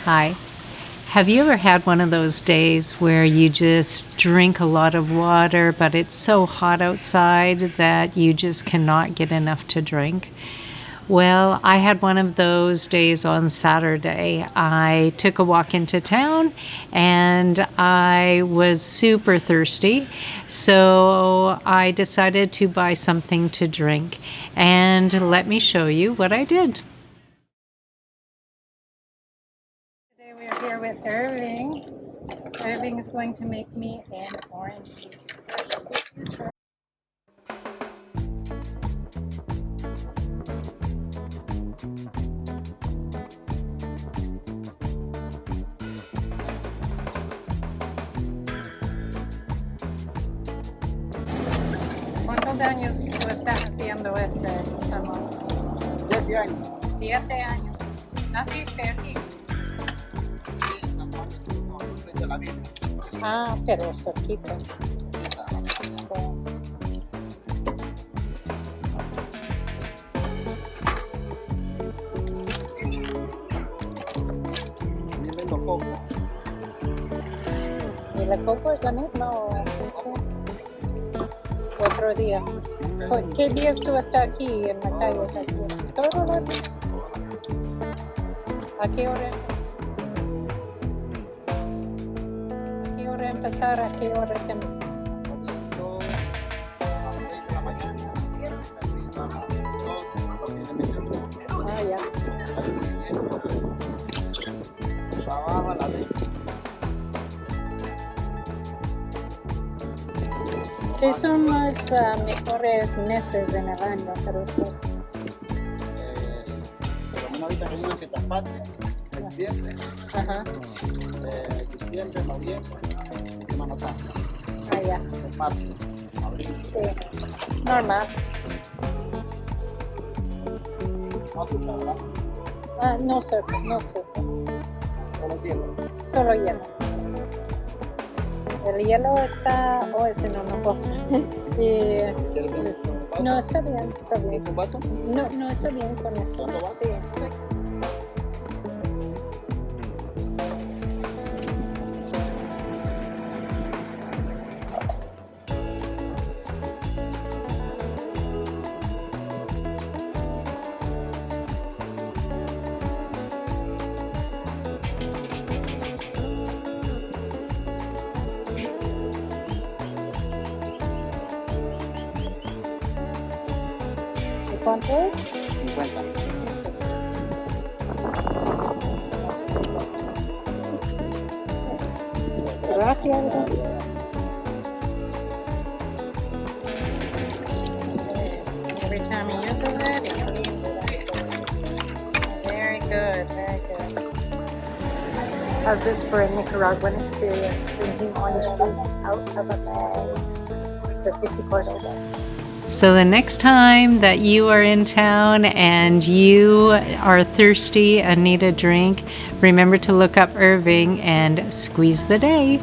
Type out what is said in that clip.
Hi. Have you ever had one of those days where you just drink a lot of water, but it's so hot outside that you just cannot get enough to drink? Well, I had one of those days on Saturday. I took a walk into town and I was super thirsty, so I decided to buy something to drink. And let me show you what I did. Today we are here with Irving. Irving is going to make me an orange juice. ¿Cuántos años tú estás haciendo salón? 7 años. 7 años. ¿Naciste aquí? Sí, en San Juan del Sur, no, frente a la vida. Ah, pero cerquita. También vendo coco. ¿Y la coco es la misma o otro día? ¿Qué días tú estás aquí en la calle? ¿Todo el día? ¿A qué hora? ¿A qué hora empezar? ¿A qué hora terminar? Comienzo a las 6 de la mañana y termino a las 2, aproximadamente 3. Ah, ya. Y miércoles trabajo a las 20. ¿Qué son los mejores meses en el año para usted? Por lo menos ahorita que viene que Tapate, septiembre, Ajá. diciembre, noviembre, Semana Santa, Ah, ya. marzo, abril. Sí. Normal. No azúcar, ¿verdad? Ah, no sé. Solo hielo. Solo hielo. El hielo está... Oh, ese no me gusta. ¿Quieres un vaso? No, está bien. ¿Es un vaso? No, está bien con eso. ¿Cuánto va? Sí, sí. ¿Cuánto es? 50. No sé si Gracias. Every time you use it, it cleans it up. Very good. How's this for a Nicaraguan experience? Drinking orange juice out of a bag for 50 cordobas. So the next time that you are in town and you are thirsty and need a drink, remember to look up Irving and squeeze the day.